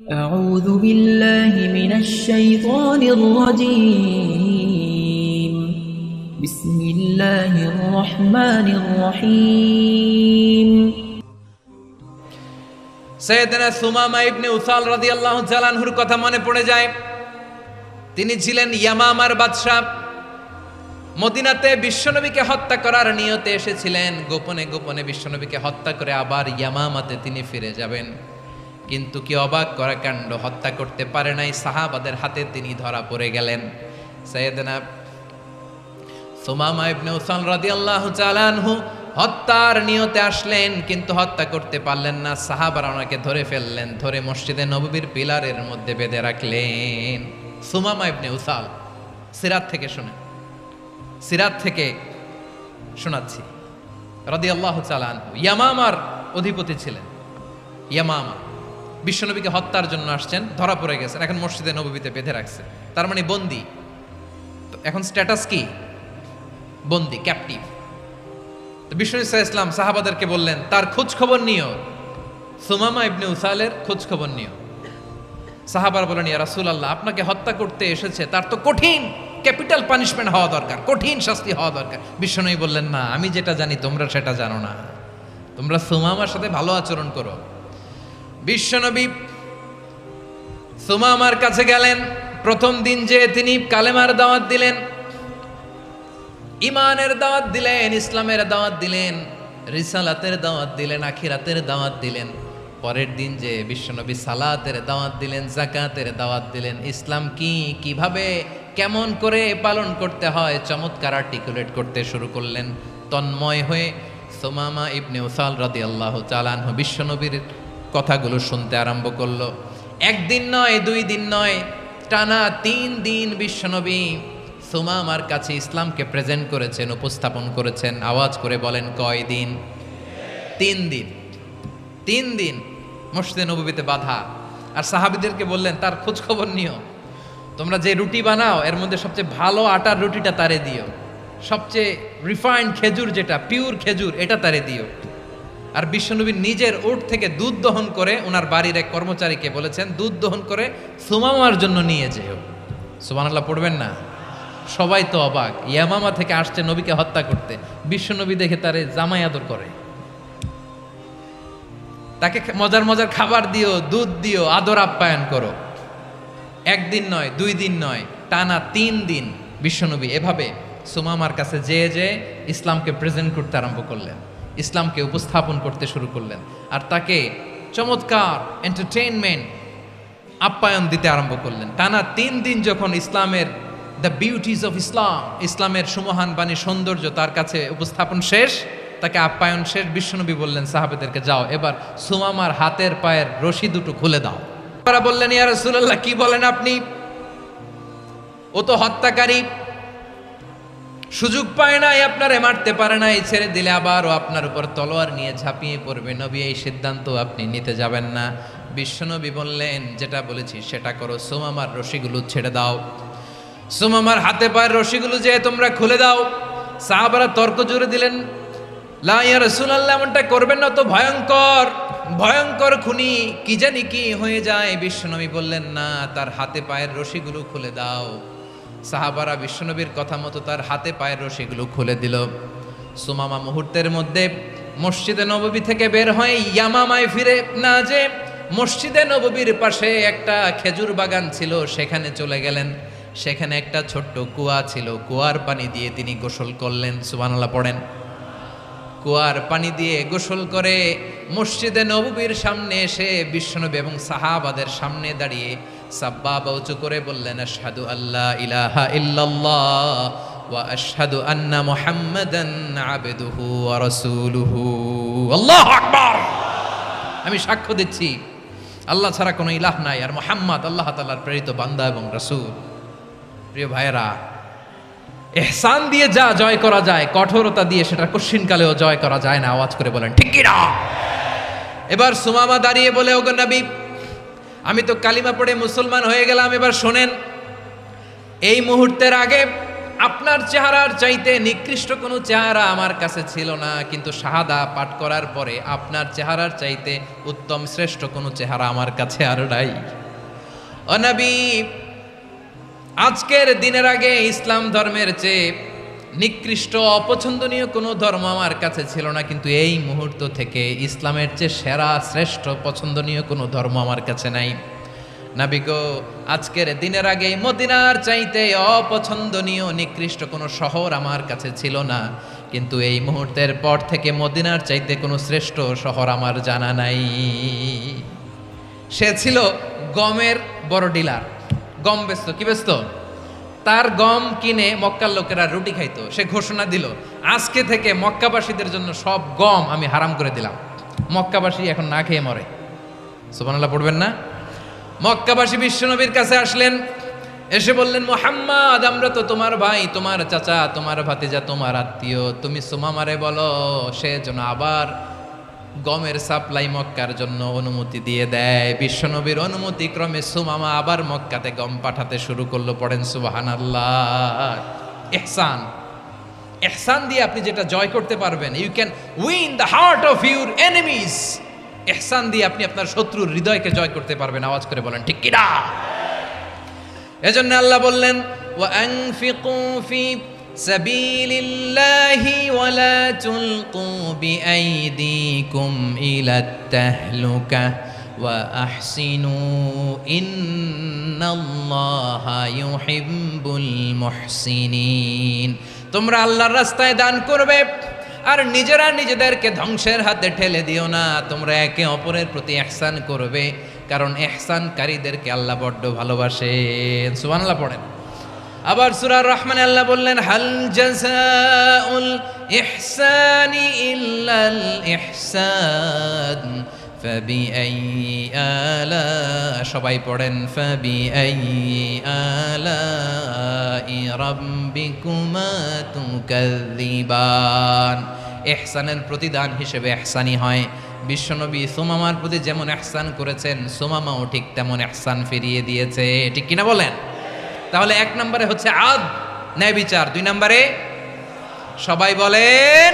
أعوذ بالله من الشيطان الرجيم بسم الله الرحمن الرحيم সৈয়দনা সুমামা ইবনে উসাল রাদিয়াল্লাহু তাআলা আনহুর কথা মনে পড়ে যায়। তিনি ছিলেন ইয়ামামার বাদশা। মদিনাতে বিশ্বনবীকে হত্যা করার নিয়তে এসেছিলেন। গোপনে গোপনে বিশ্বনবীকে হত্যা করে আবার ইয়ামামাতে তিনি ফিরে যাবেন। কিন্তু কি অবাক করা কাণ্ড, হত্যা করতে পারে নাই, সাহাবাদের হাতে তিনি ধরা পড়ে গেলেন। সৈয়দনা সুমামা ইবনে উসাল রাদিয়াল্লাহু তাআলা আনহু হত্যার নিয়তে আসলেন, কিন্তু হত্যা করতে পারলেন না। সাহাবারা ওনাকে ধরে ফেললেন, ধরে মসজিদে নববীর পিলারের মধ্যে বেঁধে রাখলেন। সুমামা ইবনে উসাল, সিরাত থেকে শুনেন, সিরাত থেকে শোনাচ্ছি। রাদিয়াল্লাহু তাআলা আনহু ইয়ামামার অধিপতি ছিলেন। ইয়ামামা বিশ্বনবীকে হত্যার জন্য আসছেন, ধরা পড়ে গেছেন, এখন মসজিদে নববীতে বেঁধে রাখছে, তার মানে বন্দী। এখন স্ট্যাটাস কি? বন্দী, ক্যাপটিভ। তো বিশ্বনবী সাল্লাল্লাহু আলাইহি ওয়াসাল্লাম সাহাবাদেরকে বললেন, তার খোঁজ খবর নিও, সুমামা ইবনে উসালের খোঁজ খবর নিও। সাহাবারা বলেন, ইয়া রাসূলুল্লাহ, আপনাকে হত্যা করতে এসেছে, তার তো কঠিন ক্যাপিটাল পানিশমেন্ট হওয়া দরকার, কঠিন শাস্তি হওয়া দরকার। বিশ্বনবী বললেন, না, আমি যেটা জানি তোমরা সেটা জানো না, তোমরা সুমামার সাথে ভালো আচরণ করো। বিশ্বনবী সুমামার কাছে গেলেন। প্রথম দিন যে তিনি কালেমার দাওয়াত দিলেন, ইমানের দাওয়াত দিলেন, ইসলামের দাওয়াত দিলেন, রিসালাতের দাওয়াত দিলেন, আখিরাতের দাওয়াত দিলেন। পরের দিন যে বিশ্বনবী সালাতের দাওয়াত দিলেন, যাকাতের দাওয়াত দিলেন, ইসলাম কি, কিভাবে, কেমন করে পালন করতে হয় চমৎকার আর্টিকুলেট করতে শুরু করলেন। তন্ময় হয়ে সুমামা ইবনে উসাল রাদিয়াল্লাহু তাআলা আনহু বিশ্বনবীর কথাগুলো শুনতে আরম্ভ করলো। একদিন নয়, দুই দিন নয়, টানা 3 দিন বিশ্বনবী সুমামার কাছে ইসলামকে প্রেজেন্ট করেছেন, উপস্থাপন করেছেন। আওয়াজ করে বলেন, কয় দিন? 3 দিন। 3 দিন মসজিদে নববীতে বাঁধা। আর সাহাবীদেরকে বললেন, তার খোঁজ খবর নিও, তোমরা যে রুটি বানাও এর মধ্যে সবচেয়ে ভালো আটার রুটিটা তারে দিও, সবচেয়ে রিফাইন্ড খেজুর, যেটা পিওর খেজুর, এটা তারে দিও। আর বিশ্বনবী নিজের উট থেকে দুধ দহন করে ওনার বাড়ির এক কর্মচারীকে বলেছেন, দুধ দহন করে সুমামার জন্য নিয়ে যেও। সুবহানাল্লাহ পড়বেন না? সবাই তো অবাক, ইয়ামামা থেকে আসছে নবীকে হত্যা করতে, বিশ্বনবী দেখে তারে জামাই আদর করে, তাকে মজার মজার খাবার দিও, দুধ দিও, আদর আপ্যায়ন করো। একদিন নয়, 2 দিন নয়, টানা 3 দিন বিশ্বনবী এভাবে সুমামার কাছে যেয়ে ইসলামকে প্রেজেন্ট করতে আরম্ভ করলেন, ইসলামকে উপস্থাপন করতে শুরু করলেন। আর তাকে চমৎকার এন্টারটেইনমেন্ট, আপ্যায়ন দিতে আরম্ভ করলেন। টানা 3 দিন যখন ইসলামের দ্য বিউটিজ অফ ইসলাম, ইসলামের সুমহান বাণী, সৌন্দর্য তার কাছে উপস্থাপন শেষ, তাকে আপ্যায়ন শেষ, বিশ্বনবী বললেন সাহাবাদেরকে, যাও এবার সুমামার হাতের পায়ের রশি দুটো খুলে দাও। তারা বললেন, ইয়া রাসূলুল্লাহ, কি বলেন আপনি? ও তো হত্যাকারী, সুযোগ পায় নাই, আপনারে মারতে পারে নাই, ছেড়ে দিলে আবারও আপনার উপর তলোয়ার নিয়ে ঝাঁপিয়ে পড়বে। নবী, এই সিদ্ধান্ত আপনি নিতে যাবেন না। বিশ্বনবী বললেন, যেটা বলেছি সেটা করো, সুমামার রশিগুলো ছেড়ে দাও, সুমামার হাতে পায়ের রশিগুলো যে তোমরা খুলে দাও। সাহাবারা তর্ক জুড়ে দিলেন, লা ইয়া রাসূলুল্লাহ, এমনটা করবেন না, তো ভয়ঙ্কর ভয়ঙ্কর খুনি, কি জানি কি হয়ে যায়। বিশ্বনবী বললেন, না, তার হাতে পায়ের রশিগুলো খুলে দাও। সাহাবারা বিশ্বনবীর কথা মতো তার হাতে পায়ের রশিগুলো খুলে দিল। সুমামা মুহূর্তের মধ্যে মসজিদে নববী থেকে বের হয়ে ইয়ামামায় ফিরে না যে মসজিদে নববীর পাশে একটা খেজুর বাগান ছিল, সেখানে চলে গেলেন। সেখানে একটা ছোট্ট কুয়া ছিল, কুয়ার পানি দিয়ে তিনি গোসল করলেন। সুবহানাল্লাহ পড়েন। কুয়ার পানি দিয়ে গোসল করে মসজিদে নববীর সামনে এসে বিশ্বনবী এবং সাহাবাদের সামনে দাঁড়িয়ে সাব্বাবা উঁচু করে বললেন, আশহাদু আল্লা ইলাহা ইল্লাল্লাহ ওয়া আশহাদু আন্না মুহাম্মাদান আবদুহু ওয়া রাসূলুহু। আল্লাহু আকবার। আমি সাক্ষ্য দিচ্ছি আল্লাহ ছাড়া কোনো ইলাহ নাই, আর মুহাম্মদ আল্লাহ তাআলার প্রেরিত বান্দা এবং রাসূল। প্রিয় ভাইয়েরা, ইহসান দিয়ে যা জয় করা যায়, কঠোরতা দিয়ে সেটা কঠিনকালেও জয় করা যায় না। আওয়াজ করে বলেন, ঠিক কি না? এবার সুমামা দাঁড়িয়ে বলে, ওগো নবী, আমি তো কালিমা পড়ে মুসলমান হয়ে গেলাম, এবার শোনেন, এই মুহূর্তের আগে আপনার চেহারার চাইতে নিকৃষ্ট কোনো চেহারা আমার কাছে ছিল না, কিন্তু শাহাদা পাঠ করার পরে আপনার চেহারার চাইতে উত্তম শ্রেষ্ঠ কোনো চেহারা আমার কাছে আর নাই। ও নবী, আজকের দিনের আগে ইসলাম ধর্মের চেয়ে নিকৃষ্ট অপছন্দনীয় কোনো ধর্ম আমার কাছে ছিল না, কিন্তু এই মুহূর্ত থেকে ইসলামের চেয়ে সেরা শ্রেষ্ঠ পছন্দনীয় কোনো ধর্ম আমার কাছে নাই। নবী গো, আজকের দিনের আগে মদিনার চাইতে অপছন্দনীয় নিকৃষ্ট কোনো শহর আমার কাছে ছিল না, কিন্তু এই মুহূর্তের পর থেকে মদিনার চাইতে কোনো শ্রেষ্ঠ শহর আমার জানা নাই। সে ছিল গমের বড় ডিলার, গম বেচতো। কি বেচতো? তার গম কিনে মক্কার লোকেরা রুটি খাইতো। সে ঘোষণা দিল, আজকে থেকে মক্কাবাসীদের জন্য সব গম আমি হারাম করে দিলাম, মক্কাবাসী এখন না খেয়ে মরে। সুবহানাল্লাহ পড়বেন না? মক্কাবাসী বিশ্বনবীর কাছে আসলেন, এসে বললেন, মুহাম্মদ, আমরা তো তোমার ভাই, তোমার চাচা, তোমার ভাতিজা, তোমার আত্মীয়, তুমি সুমামারে বলো সে যেন আবার গমের সাপ্লাই মক্কার জন্য অনুমতি দিয়ে দেয়। বিশ্বনবীর অনুমতি ক্রমে সুমামা আবার মক্কাতে গম পাঠাতে শুরু করলো। পড়েন সুবহানাল্লাহ। ইহসান, ইহসান দিয়ে আপনি যেটা জয় করতে পারবেন, you can win the heart of your enemies. ইহসান দিয়ে আপনি আপনার শত্রুর হৃদয়কে জয় করতে পারবেন। আওয়াজ করে বলেন ঠিক কি না? এজন্য আল্লাহ বললেন, ওয়া আনফিকু ফি সাবিলিল্লাহি ওয়া লা তুলকু বিআইদিকুম ইলাত তাহলুকা ওয়া আহসিনু ইন্নাল্লাহা ইউহিব্বুল মুহসিনিন। তোমরা আল্লাহর রাস্তায় দান করবে আর নিজেরা নিজেদেরকে ধ্বংসের হাতে ঠেলে দিও না। তোমরা একে অপরের প্রতি ইহসান করবে, কারণ ইহসানকারীদেরকে আল্লাহ বড্ড ভালোবাসেন। সুবহানাল্লাহ পড়েন। আবার সূরা রহমানে আল্লাহ বললেন, হাল জাযাউল ইহসানি ইল্লাল ইহসান ফাবিআইয়ি আলা, সবাই পড়েন, ফাবিআইয়ি আলাই রাব্বিকুমা তুকাযযিবান। ইহসানের প্রতিদান হিসেবে ইহসানি হয়। বিশ্বনবী সুমামার প্রতি যেমন ইহসান করেছেন, সুমামাও ঠিক তেমন ইহসান ফিরিয়ে দিয়েছে। ঠিক কিনা বলেন? তাহলে এক নম্বরে হচ্ছে আদ, ন্যায় বিচার। দুই নম্বরে সবাই বলেন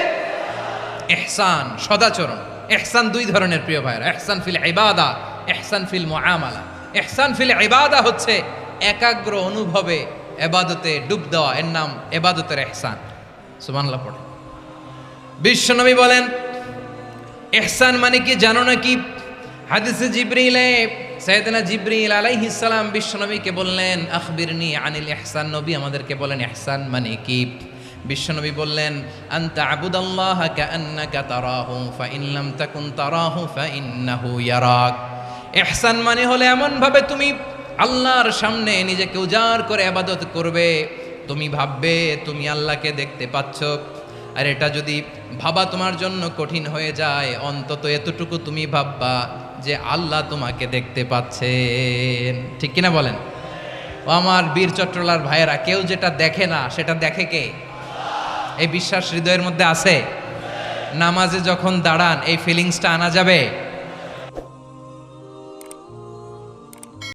ইহসান, সদাচরণ। ইহসান দুই ধরনের প্রিয় ভাইরা, ইহসান ফিল ইবাদা, ইহসান ফিল মুআমালা। ইহসান ফিল ইবাদা হচ্ছে একাগ্র অনুভবে ইবাদতে ডুব দেওয়া, এর নাম ইবাদতের ইহসান। সুবহানাল্লাহ পড়ে। বিশ্বনবী বলেন ইহসান মানে কি জানো নাকি? হাদিসে জিবরিলে সাইয়েদনা জিবরিল আলাইহিস সালাম বিশ্বনবীকে বললেন, আখবিরনি আনিল ইহসান। নবী আমাদেরকে বলেন ইহসান মানে কি? বিশ্বনবী বললেন, আনতা আবুদাল্লাহা কাআন্নাকা তারাহু ফাইন লাম তাকুন তারাহু ফাইন্নাহু ইয়ারাক। ইহসান মানে হলো এমন ভাবে তুমি আল্লাহর সামনে নিজেকে উজাড় করে ইবাদত করবে, তুমি ভাববে তুমি আল্লাহকে দেখতে পাচ্ছ। আর এটা যদি ভাবা তোমার জন্য কঠিন হয়ে যায়, অন্তত এতটুকু তুমি ভাববা যে আল্লাহ তোমাকে দেখতে পাচ্ছেন। ঠিক কিনা বলেন? ও আমার বীর চট্টলার ভাইয়েরা, কেউ যেটা দেখে না সেটা দেখে কে? এই বিশ্বাস হৃদয়ের মধ্যে আছে? নামাজে যখন দাঁড়ান এই ফিলিংসটা আনা যাবে?